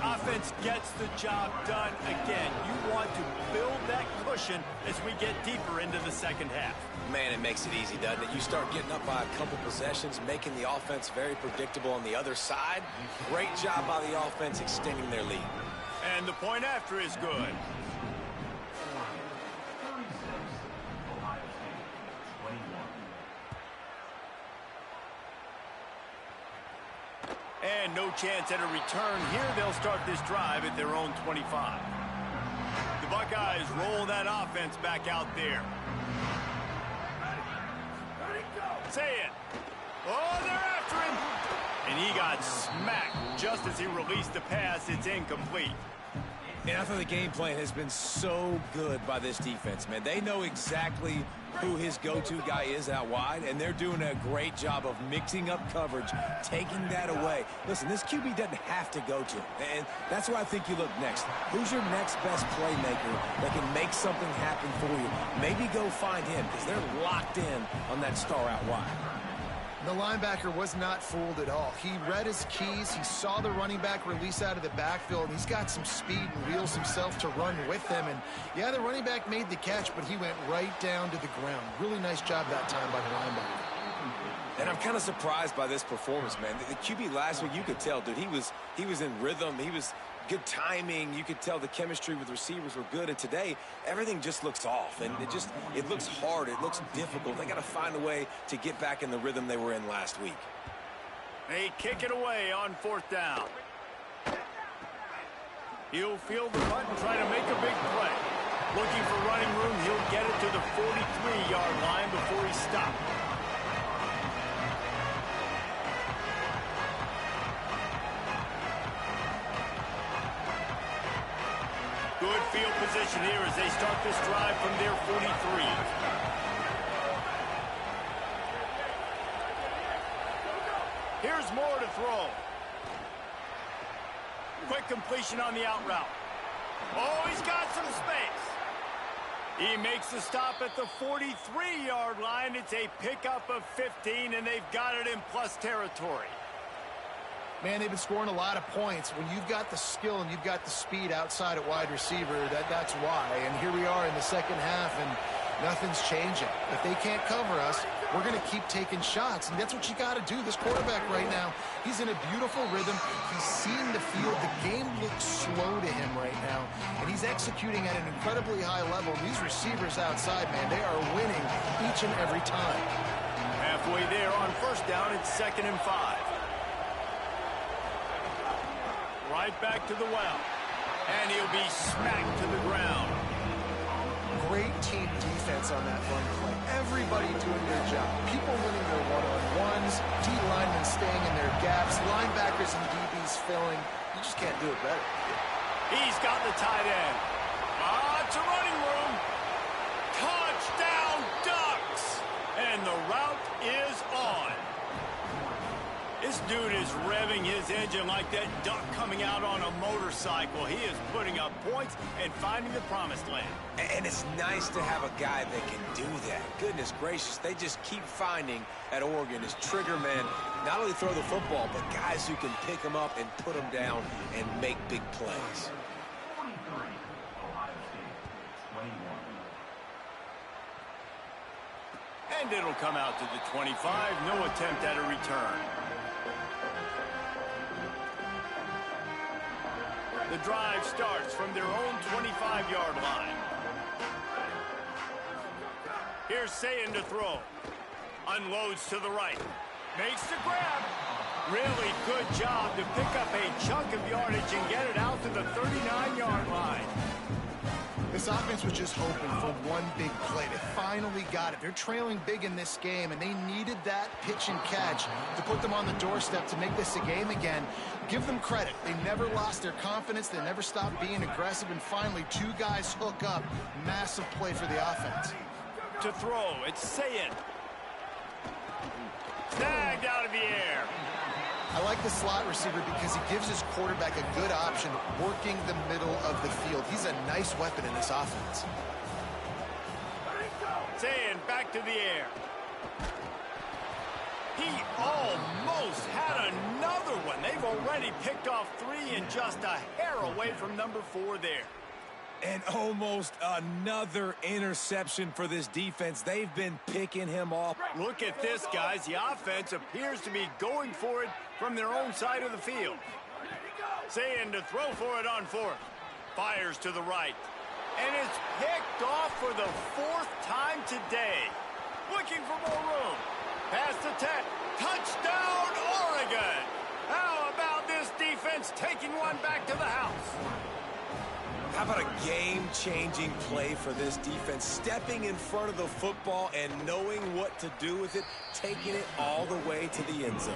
Offense gets the job done again. You want to build that cushion as we get deeper into the 2nd half. Man, it makes it easy, doesn't it? You start getting up by a couple possessions, making the offense very predictable on the other side. Great job by the offense extending their lead. And the point after is good. And no chance at a return here. They'll start this drive at their own 25. The Buckeyes roll that offense back out there. Say it. Oh, they're after him. And he got smacked just as he released the pass. It's incomplete. And I thought the game plan has been so good by this defense, man. They know exactly who his go-to guy is out wide, and they're doing a great job of mixing up coverage, taking that away. Listen, this QB doesn't have to go to him, and that's why I think you look next. Who's your next best playmaker that can make something happen for you? Maybe go find him, because they're locked in on that star out wide. The linebacker was not fooled at all. He read his keys. He saw the running back release out of the backfield, and he's got some speed and wheels himself to run with him. And, yeah, the running back made the catch, but he went right down to the ground. Really nice job that time by the linebacker. And I'm kind of surprised by this performance, man. The QB last week, you could tell, dude, he was in rhythm. He was good timing. You could tell the chemistry with receivers were good. And today, everything just looks off. And it looks hard. It looks difficult. They got to find a way to get back in the rhythm they were in last week. They kick it away on 4th down. He'll field the punt and try to make a big play. Looking for running room. He'll get it to the 43-yard line before he stopped. Good field position here as they start this drive from their 43. Here's Moore to throw. Quick completion on the out route. Oh, he's got some space. He makes the stop at the 43-yard line. It's a pickup of 15, and they've got it in plus territory. Man, they've been scoring a lot of points. When you've got the skill and you've got the speed outside at wide receiver, that's why. And here we are in the second half, and nothing's changing. If they can't cover us, we're going to keep taking shots, and that's what you got to do. This quarterback right now, he's in a beautiful rhythm. He's seeing the field. The game looks slow to him right now, and he's executing at an incredibly high level. And these receivers outside, man, they are winning each and every time. Halfway there on first down, it's 2nd and 5. Right back to the well. And he'll be smacked to the ground. Great team defense on that run play. Everybody doing their job. People winning their one-on-ones. D-linemen staying in their gaps. Linebackers and DBs filling. You just can't do it better. He's got the tight end. Lots of running room. Touchdown Ducks. And the route is on. This dude is revving his engine like that duck coming out on a motorcycle. He is putting up points and finding the promised land. And it's nice to have a guy that can do that. Goodness gracious, they just keep finding at Oregon is trigger men, not only throw the football, but guys who can pick them up and put them down and make big plays. 23, Ohio State, 21. And it'll come out to the 25. No attempt at a return. The drive starts from their own 25-yard line. Here's Sayin to throw. Unloads to the right. Makes the grab. Really good job to pick up a chunk of yardage and get it out to the 39-yard line. This offense was just hoping for one big play. They finally got it. They're trailing big in this game, and they needed that pitch and catch to put them on the doorstep to make this a game again. Give them credit. They never lost their confidence. They never stopped being aggressive, and finally, two guys hook up. Massive play for the offense. To throw, it's Sayin. Snagged out of the air. I like the slot receiver because he gives his quarterback a good option working the middle of the field. He's a nice weapon in this offense. Sayin back to the air. He almost had another one. They've already picked off 3 and just a hair away from number 4 there. And almost another interception for this defense. They've been picking him off. Look at this, guys. The offense appears to be going for it from their own side of the field. Sayin to throw for it on 4th. Fires to the right. And it's picked off for the 4th time today. Looking for more room. Pass to 10. Touchdown, Oregon. How about this defense taking one back to the house? How about a game-changing play for this defense? Stepping in front of the football and knowing what to do with it, taking it all the way to the end zone.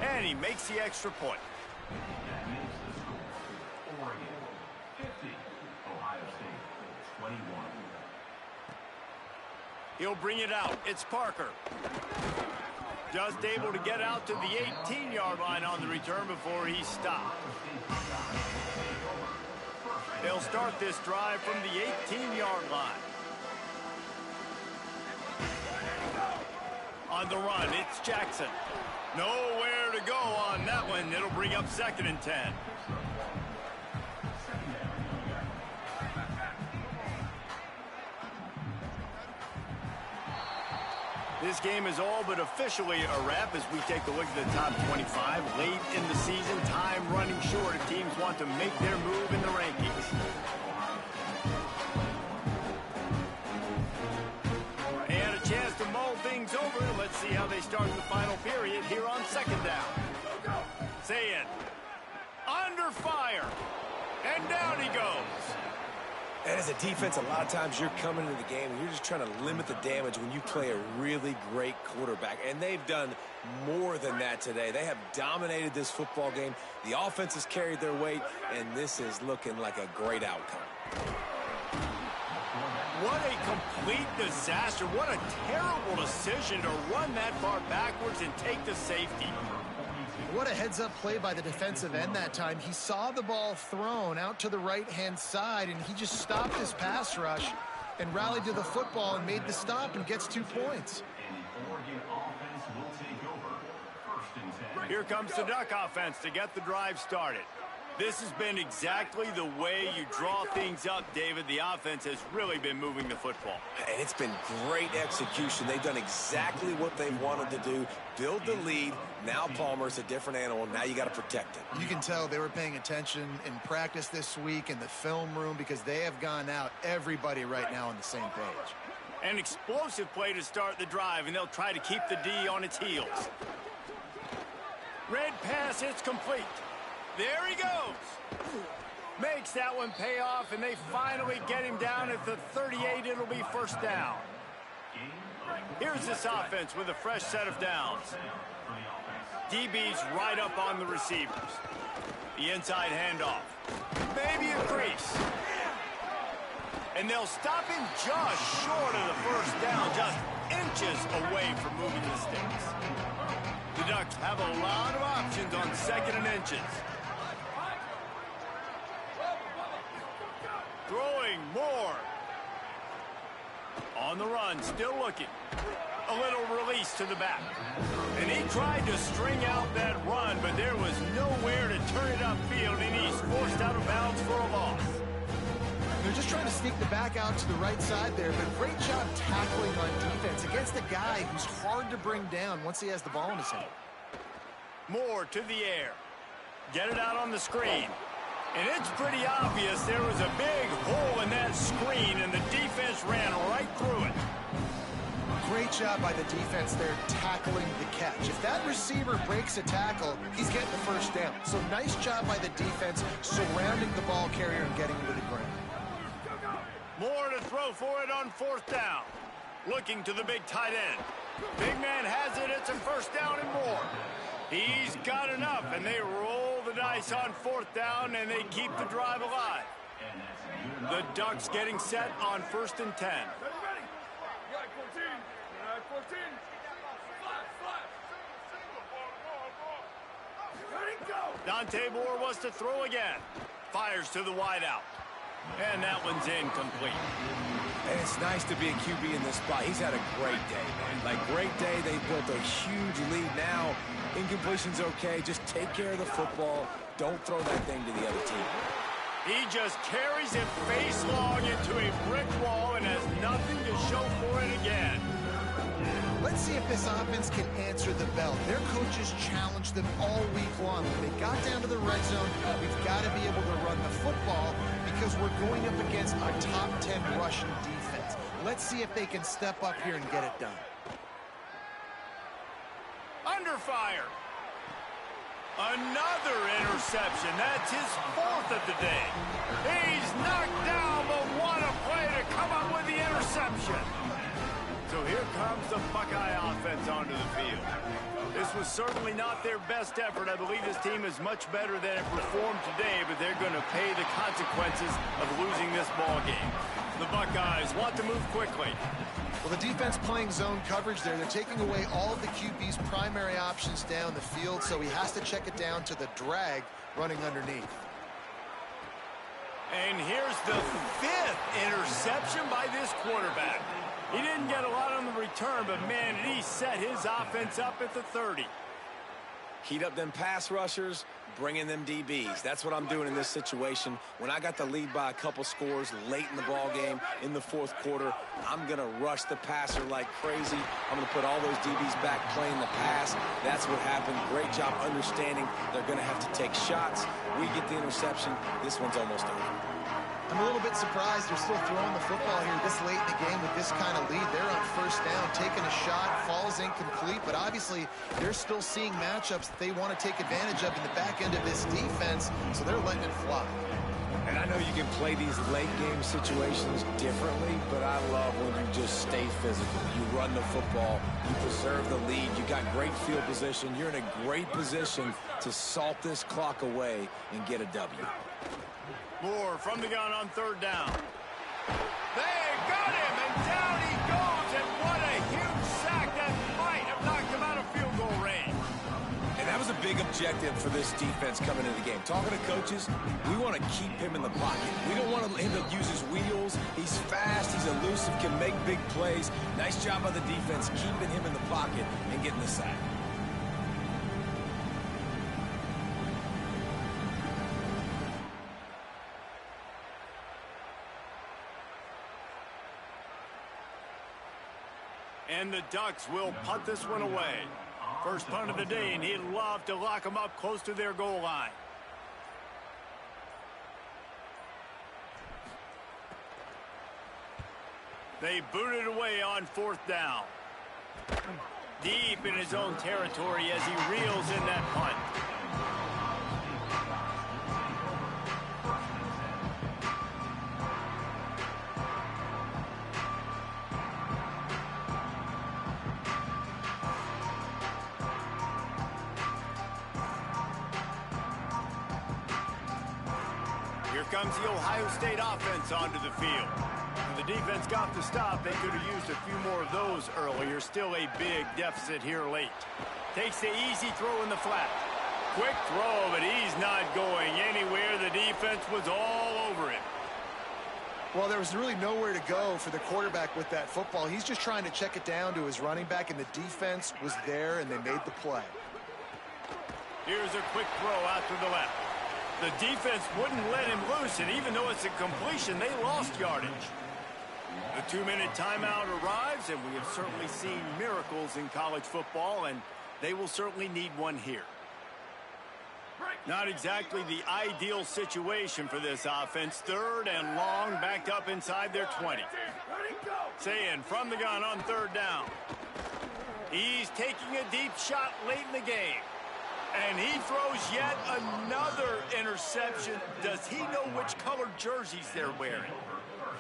And he makes the extra point. That makes the score. Oregon, 50, Ohio State, 21. He'll bring it out. It's Parker. Just able to get out to the 18-yard line on the return before he stopped. They'll start this drive from the 18-yard line. On the run, it's Jackson. Nowhere to go on that one. It'll bring up 2nd and 10. This game is all but officially a wrap as we take a look at the top 25. Late in the season, time running short if teams want to make their move in the rankings. They had a chance to mull things over. Let's see how they start the final period here on 2nd down. Sayin under fire. And down he goes. And as a defense, a lot of times you're coming into the game and you're just trying to limit the damage when you play a really great quarterback. And they've done more than that today. They have dominated this football game. The offense has carried their weight, and this is looking like a great outcome. What a complete disaster. What a terrible decision to run that far backwards and take the safety. What a heads-up play by the defensive end that time. He saw the ball thrown out to the right-hand side, and he just stopped his pass rush and rallied to the football and made the stop and gets 2 points. And the Oregon offense will take over. First and 10. Here comes the Duck offense to get the drive started. This has been exactly the way you draw things up, David. The offense has really been moving the football. And it's been great execution. They've done exactly what they wanted to do. Build the lead. Now Palmer's a different animal. Now you got to protect it. You can tell they were paying attention in practice this week in the film room because they have gone out, everybody right now on the same page. An explosive play to start the drive, and they'll try to keep the D on its heels. Red pass, it's complete. There he goes. Makes that one pay off, and they finally get him down at the 38. It'll be first down. Here's this offense with a fresh set of downs. DB's right up on the receivers. The inside handoff. Maybe a crease. And they'll stop him just short of the first down, just inches away from moving the sticks. The Ducks have a lot of options on second and inches. Throwing more. On the run, still looking. A little release to the back. And he tried to string out that run, but there was nowhere to turn it upfield, and he's forced out of bounds for a loss. They're just trying to sneak the back out to the right side there, but great job tackling on defense against a guy who's hard to bring down once he has the ball in his hand. More to the air. Get it out on the screen. And it's pretty obvious there was a big hole in that screen, and the defense ran right through it. Great job by the defense there tackling the catch. If that receiver breaks a tackle, he's getting the first down. So nice job by the defense surrounding the ball carrier and getting him to the ground. More to throw for it on fourth down. Looking to the big tight end. Big man has it. It's a first down and more. He's got enough, and they roll the dice on fourth down, and they keep the drive alive. The Ducks getting set on first and 10. Dante Moore was to throw again. Fires to the wideout. And that one's incomplete. And it's nice to be a QB in this spot. He's had a great day, man. Like, great day. They built a huge lead. Now, incompletion's okay. Just take care of the football. Don't throw that thing to the other team. He just carries it face long into a brick wall and has nothing to show for it again. Let's see if this offense can answer the bell. Their coaches challenged them all week long. When they got down to the red zone, we've got to be able to run the football because we're going up against our top 10 rushing defense. Let's see if they can step up here and get it done. Under fire. Another interception. That's his fourth of the day. He's knocked down, but what a play to come up with the interception. So here comes the Buckeye offense onto the field. This was certainly not their best effort. I believe this team is much better than it performed today, but they're going to pay the consequences of losing this ball game. The Buckeyes want to move quickly. Well, the defense playing zone coverage there. They're taking away all of the QB's primary options down the field, so he has to check it down to the drag running underneath. And here's the fifth interception by this quarterback. He didn't get a lot on the return, but, man, did he set his offense up at the 30. Heat up them pass rushers, bring in them DBs. That's what I'm doing in this situation. When I got the lead by a couple scores late in the ball game in the fourth quarter, I'm going to rush the passer like crazy. I'm going to put all those DBs back playing the pass. That's what happened. Great job understanding they're going to have to take shots. We get the interception. This one's almost over. I'm a little bit surprised they're still throwing the football here this late in the game with this kind of lead. They're on first down, taking a shot, falls incomplete, but obviously they're still seeing matchups that they want to take advantage of in the back end of this defense, so they're letting it fly. And I know you can play these late game situations differently, but I love when you just stay physical. You run the football, you preserve the lead, you got great field position, you're in a great position to salt this clock away and get a W. Moore from the gun on third down. They got him, and down he goes, and what a huge sack that might have knocked him out of field goal range. And that was a big objective for this defense coming into the game. Talking to coaches, we want to keep him in the pocket. We don't want him to use his wheels. He's fast, he's elusive, can make big plays. Nice job by the defense keeping him in the pocket and getting the sack. And the Ducks will punt this one away. First punt of the day, and he'd love to lock them up close to their goal line. They boot it away on 4th down. Deep in his own territory as he reels in that punt. Here comes the Ohio State offense onto the field. The defense got the stop. They could have used a few more of those earlier. Still a big deficit here late. Takes the easy throw in the flat. Quick throw, but he's not going anywhere. The defense was all over him. Well, there was really nowhere to go for the quarterback with that football. He's just trying to check it down to his running back, and the defense was there, and they made the play. Here's a quick throw out to the left. The defense wouldn't let him loose, and even though it's a completion, they lost yardage. The 2-minute timeout arrives, and we have certainly seen miracles in college football, and they will certainly need one here. Not exactly the ideal situation for this offense. 3rd and long, backed up inside their 20. Sayin from the gun on 3rd down. He's taking a deep shot late in the game. And he throws yet another interception. Does he know which colored jerseys they're wearing?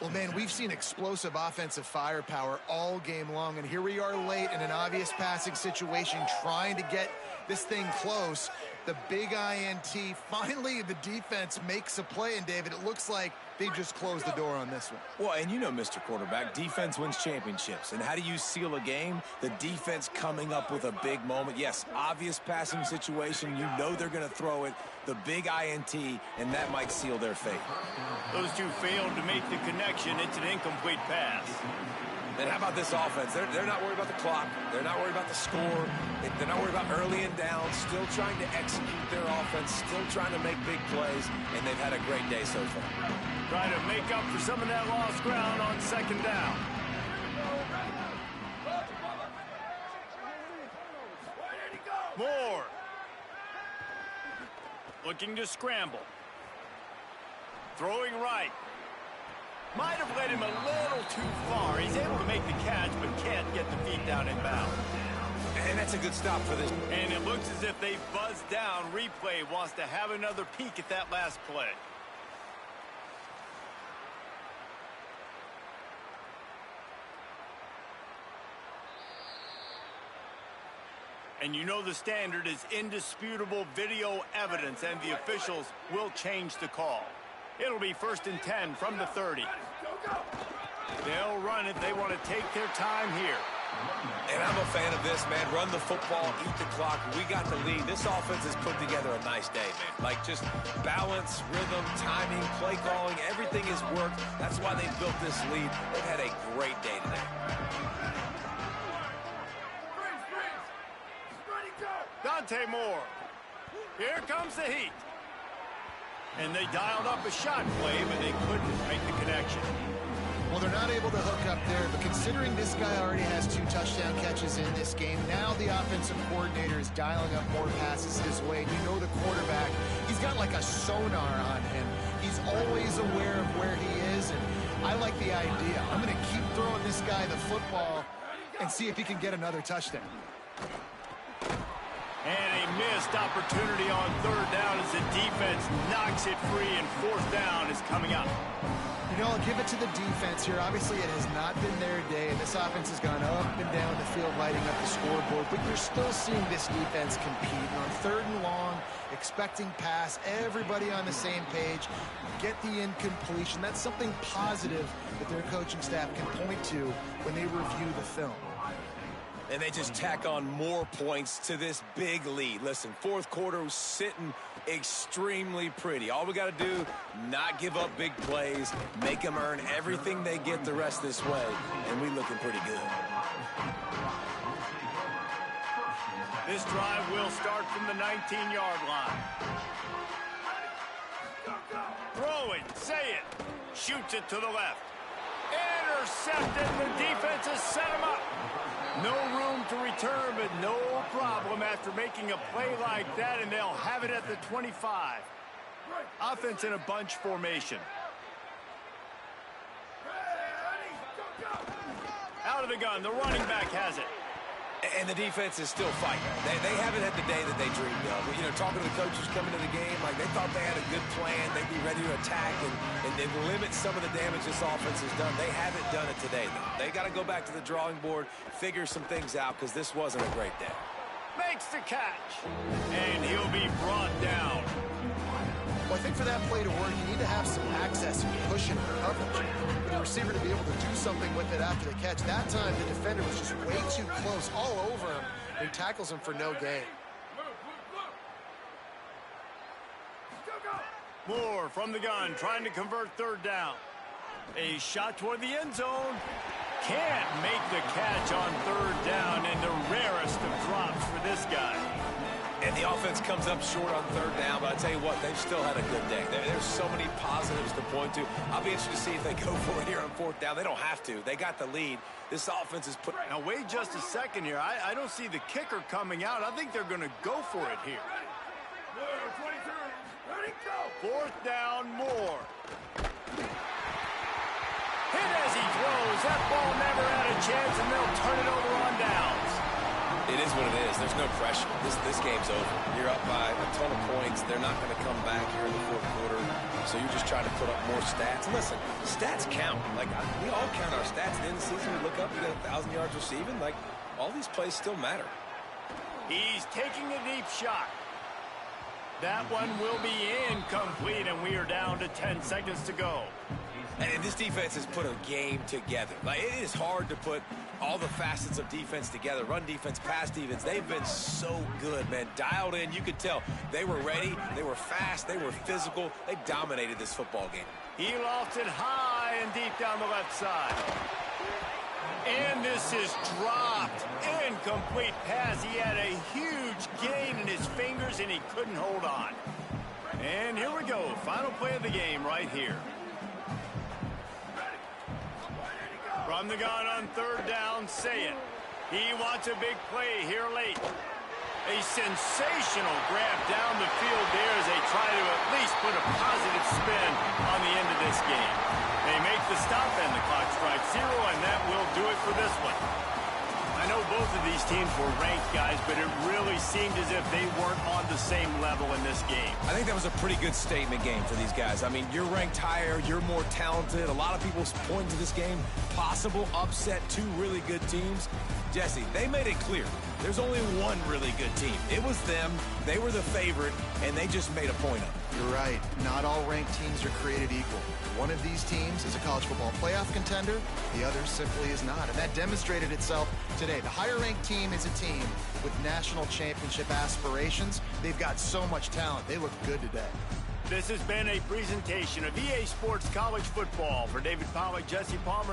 Well, man, we've seen explosive offensive firepower all game long, and here we are late in an obvious passing situation trying to get this thing close. The big INT, finally the defense makes a play, and David, it looks like they just closed the door on this one. Well, and you know, Mr. Quarterback, defense wins championships. And how do you seal a game? The defense coming up with a big moment. Yes, obvious passing situation. You know they're going to throw it. The big INT, and that might seal their fate. Those two failed to make the connection. It's an incomplete pass. And how about this offense? They're not worried about the clock. They're not worried about the score. They're not worried about early and down. Still trying to execute their offense. Still trying to make big plays. And they've had a great day so far. Trying to make up for some of that lost ground on 2nd down. Moore. Looking to scramble. Throwing right. Might have led him a little too far. He's able to make the catch, but can't get the feet down in bounds. And that's a good stop for this. And it looks as if they buzzed down. Replay wants to have another peek at that last play. And you know the standard is indisputable video evidence, and the officials will change the call. It'll be 1st and 10 from the 30. They'll run it. They want to take their time here. And I'm a fan of this, man. Run the football, eat the clock. We got the lead. This offense has put together a nice day, man. Like just balance, rhythm, timing, play calling, everything has worked. That's why they built this lead. They've had a great day today. Dante Moore. Here comes the heat. And they dialed up a shot play, but they couldn't make the connection. Well, they're not able to hook up there, but considering this guy already has 2 touchdown catches in this game, now the offensive coordinator is dialing up more passes his way. You know the quarterback, he's got like a sonar on him. He's always aware of where he is, and I like the idea. I'm going to keep throwing this guy the football and see if he can get another touchdown. And a missed opportunity on 3rd down as the defense knocks it free, and 4th down is coming up. You know, I'll give it to the defense here. Obviously, it has not been their day, and this offense has gone up and down the field lighting up the scoreboard, but you're still seeing this defense compete. And on 3rd and long, expecting pass, everybody on the same page, get the incompletion. That's something positive that their coaching staff can point to when they review the film. And they just tack on more points to this big lead. Listen, 4th quarter was sitting extremely pretty. All we got to do, not give up big plays, make them earn everything they get the rest this way, and we looking pretty good. This drive will start from the 19-yard line. Throwing, say it, shoots it to the left. Intercepted, the defense has set him up. No room to return, but no problem after making a play like that, and they'll have it at the 25. Offense in a bunch formation. Out of the gun, the running back has it. And the defense is still fighting. They haven't had the day that they dreamed of. You know, talking to the coaches coming to the game, like they thought they had a good plan. They'd be ready to attack and limit some of the damage this offense has done. They haven't done it today, though. They got to go back to the drawing board, figure some things out, because this wasn't a great day. Makes the catch. And he'll be brought down. Well, I think for that play to work, you need to have some access and push in coverage. For the receiver to be able to do something with it after the catch. That time, the defender was just way too close, all over him, and tackles him for no gain. Moore from the gun, trying to convert third down. A shot toward the end zone. Can't make the catch on third down, and the rarest of drops for this guy. And the offense comes up short on third down, but I tell you what, they've still had a good day. There's so many positives to point to. I'll be interested to see if they go for it here on fourth down. They don't have to. They got the lead. This offense is put. Now, wait just a second here. I don't see the kicker coming out. I think they're going to go for it here. Fourth down, Moore. Hit as he throws. That ball never had a chance, and they'll turn it over on downs. It is what it is. There's no pressure. This game's over. You're up by a ton of points. They're not going to come back here in the fourth quarter. So you're just trying to put up more stats. And listen, stats count. Like, we all count our stats. At the end of the season, we look up, we got 1,000 yards receiving. Like, all these plays still matter. He's taking a deep shot. That one will be incomplete, and we are down to 10 seconds to go. And this defense has put a game together. Like, it is hard to put all the facets of defense together. Run defense, pass defense. They've been so good, man. Dialed in. You could tell they were ready. They were fast. They were physical. They dominated this football game. He lofted high and deep down the left side. And this is dropped. Incomplete pass. He had a huge gain in his fingers, and he couldn't hold on. And here we go. Final play of the game right here. From the gun on third down, say it. He wants a big play here late. A sensational grab down the field there as they try to at least put a positive spin on the end of this game. They make the stop and the clock strikes 0, and that will do it for this one. I know both of these teams were ranked, guys, but it really seemed as if they weren't on the same level in this game. I think that was a pretty good statement game for these guys. I mean, you're ranked higher, you're more talented. A lot of people point to this game, possible upset, two really good teams. Jesse, they made it clear. There's only one really good team. It was them. They were the favorite, and they just made a point of it. You're right. Not all ranked teams are created equal. One of these teams is a college football playoff contender. The other simply is not. And that demonstrated itself today. The higher-ranked team is a team with national championship aspirations. They've got so much talent. They look good today. This has been a presentation of EA Sports College Football. For David Pollack, Jesse Palmer,